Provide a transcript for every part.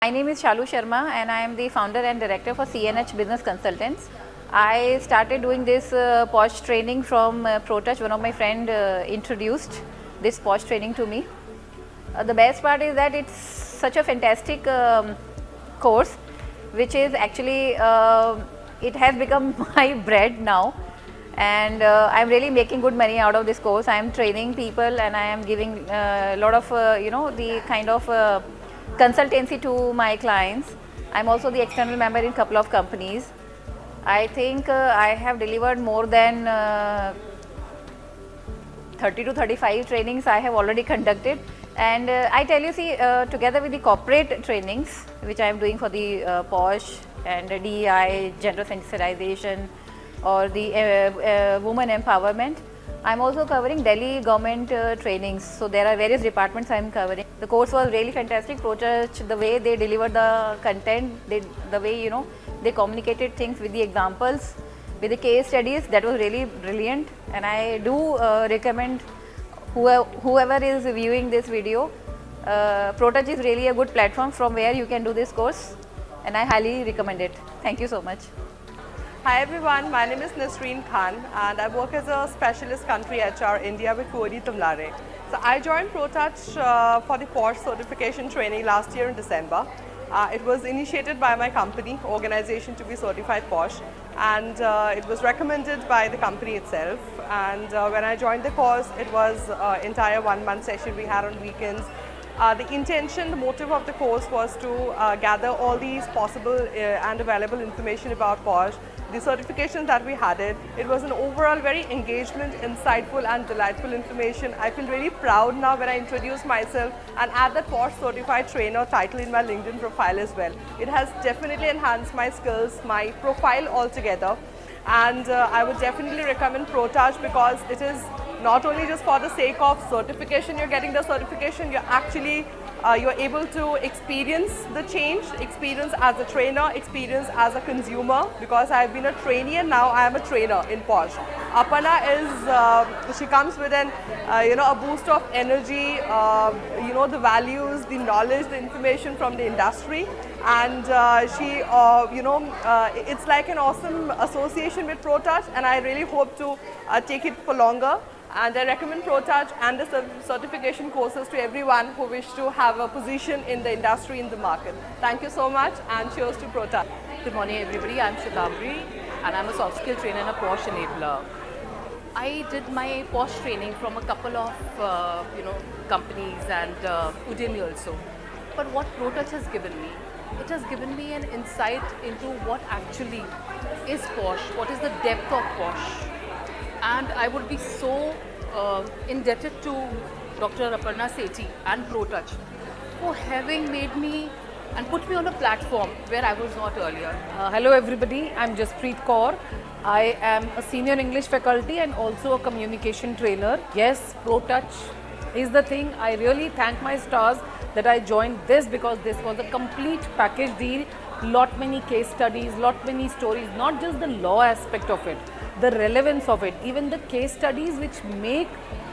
My name is Shalu Sharma and I am the founder and director for CNH Business Consultants. I started doing this POSH training from ProTouch. One of my friend introduced this POSH training to me. The best part is that it's such a fantastic course, which is actually, it has become my bread now. And I'm really making good money out of this course. I am training people and I am giving a lot of, the kind of consultancy to my clients. I'm also the external member in a couple of companies. I think I have delivered more than 30 to 35 trainings I have already conducted. And I tell you, see, together with the corporate trainings, which I am doing for the POSH and DEI, gender sensitization, or the women empowerment, I'm also covering Delhi government trainings. So there are various departments I'm covering. The course was really fantastic. ProTouch, the way they delivered the content, the way they communicated things with the examples, with the case studies, that was really brilliant. And I do recommend whoever is viewing this video, ProTouch is really a good platform from where you can do this course, and I highly recommend it. Thank you so much. Hi everyone, my name is Nasreen Khan and I work as a specialist country HR India with Kuwari Tumlare. So I joined ProTouch for the POSH certification training last year in December. It was initiated by my company, organization to be certified POSH, and it was recommended by the company itself. And when I joined the course, it was entire 1 month session we had on weekends. The intention, the motive of the course was to gather all these possible and available information about POSH, the certifications that we had it was an overall very engagement, insightful and delightful information. I feel really proud now when I introduce myself and add that POSH certified trainer title in my LinkedIn profile as well. It has definitely enhanced my skills, my profile altogether, and I would definitely recommend ProTouch because it is not only just for the sake of certification, you're getting the certification, you're actually you're able to experience the change, experience as a trainer, experience as a consumer, because I've been a trainee and now I am a trainer in POSH. Aparna is, she comes with an, a boost of energy, the values, the knowledge, the information from the industry, and she, it's like an awesome association with ProTouch, and I really hope to take it for longer. And I recommend ProTouch and the certification courses to everyone who wish to have a position in the industry, in the market. Thank you so much and cheers to ProTouch. Good morning everybody, I'm Shatabri and I'm a soft skill trainer and a POSH enabler. I did my POSH training from a couple of companies and Udemy also. But what ProTouch has given me, it has given me an insight into what actually is POSH, what is the depth of POSH. And I would be so indebted to Dr. Aparna Sethi and ProTouch for having made me and put me on a platform where I was not earlier. Hello everybody, I'm Jaspreet Kaur. I am a senior English faculty and also a communication trainer. Yes, ProTouch is the thing. I really thank my stars that I joined this because this was a complete package deal. Lot many case studies, lot many stories, not just the law aspect of it, the relevance of it, even the case studies which make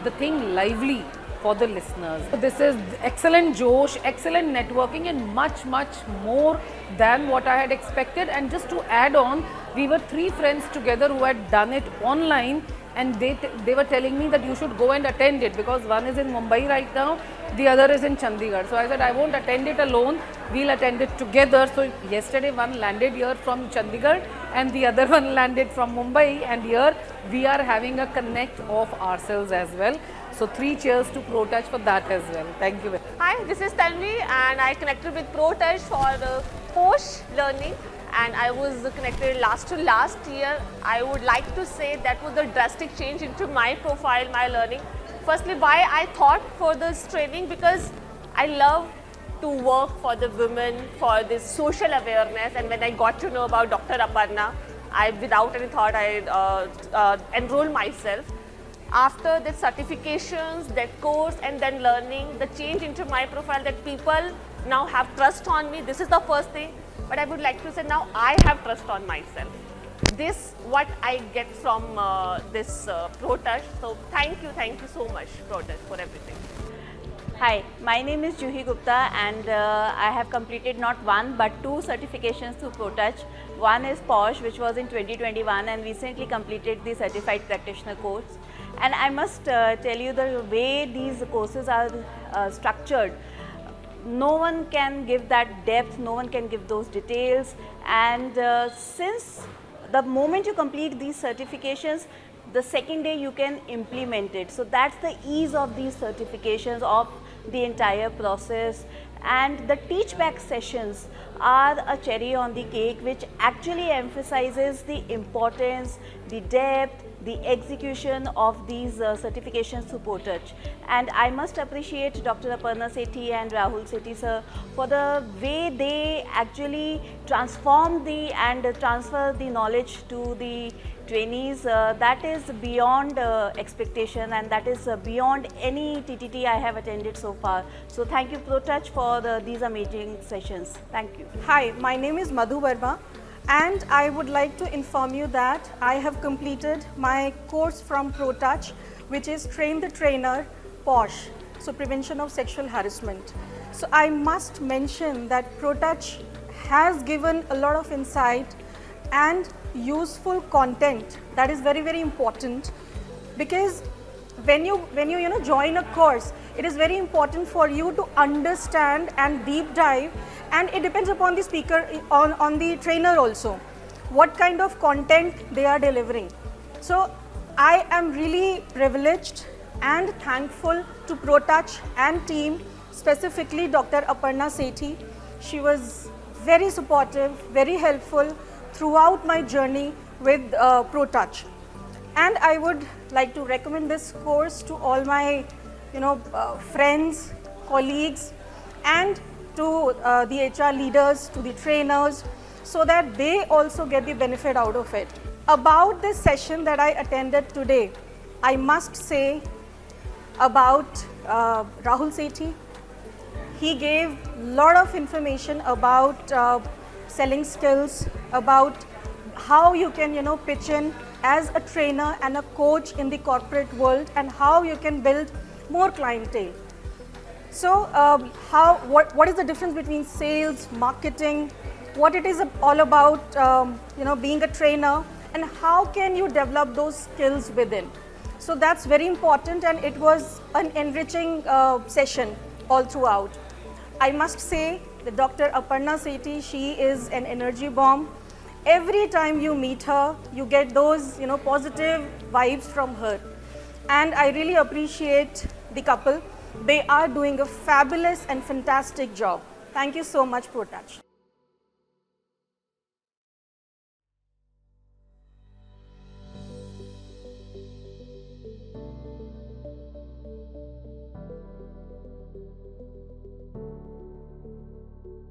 the thing lively for the listeners. So this is excellent Josh, excellent networking and much more than what I had expected. And just to add on, we were 3 friends together who had done it online, and they were telling me that you should go and attend it because one is in Mumbai right now, the other is in Chandigarh. So I said I won't attend it alone, we'll attend it together. So yesterday one landed here from Chandigarh and the other one landed from Mumbai, and here we are having a connect of ourselves as well. So 3 cheers to ProTouch for that as well. Thank you. Hi, this is Tanvi and I connected with ProTouch for POSH learning, and I was connected last year. I would like to say that was a drastic change into my profile, my learning. Firstly, why I thought for this training, because I love to work for the women, for this social awareness, and when I got to know about Dr. Aparna, I without any thought I enrolled myself. After the certifications, that course and then learning, the change into my profile, that people now have trust on me, this is the first thing. But I would like to say now I have trust on myself. This what I get from this ProTouch. So thank you so much ProTouch for everything. Hi, my name is Juhi Gupta and I have completed not one but two certifications through ProTouch. One is POSH, which was in 2021, and recently completed the Certified Practitioner course. And I must tell you, the way these courses are structured, no one can give that depth, no one can give those details, and since the moment you complete these certifications, the second day you can implement it. So that's the ease of these certifications, of the entire process. And the teach back sessions are a cherry on the cake, which actually emphasizes the importance, the depth, the execution of these certifications through ProTouch. And I must appreciate Dr. Aparna Sethi and Rahul Sethi sir for the way they actually transform and transfer the knowledge to the trainees. That is beyond expectation, and that is beyond any TTT I have attended so far. So thank you ProTouch for these amazing sessions. Thank you. Hi, my name is Madhu Verma, and I would like to inform you that I have completed my course from ProTouch, which is Train the Trainer POSH, so Prevention of Sexual Harassment. So I must mention that ProTouch has given a lot of insight and useful content that is very, very important, because when you join a course, it is very important for you to understand and deep dive, and it depends upon the speaker, on the trainer also, what kind of content they are delivering. So I am really privileged and thankful to ProTouch and team, specifically Dr. Aparna Sethi. She was very supportive, very helpful throughout my journey with ProTouch. And I would like to recommend this course to all my friends, colleagues, and to the HR leaders, to the trainers, so that they also get the benefit out of it. About this session that I attended today, I must say about Rahul Sethi. He gave a lot of information about selling skills, about how you can pitch in as a trainer and a coach in the corporate world, and how you can build more clientele. So what is the difference between sales, marketing, what it is all about, being a trainer, and how can you develop those skills within. So that's very important, and it was an enriching session all throughout. I must say that Dr. Aparna Sethi, she is an energy bomb. Every time you meet her, you get those positive vibes from her. And I really appreciate the couple. They are doing a fabulous and fantastic job. Thank you so much, ProTouch.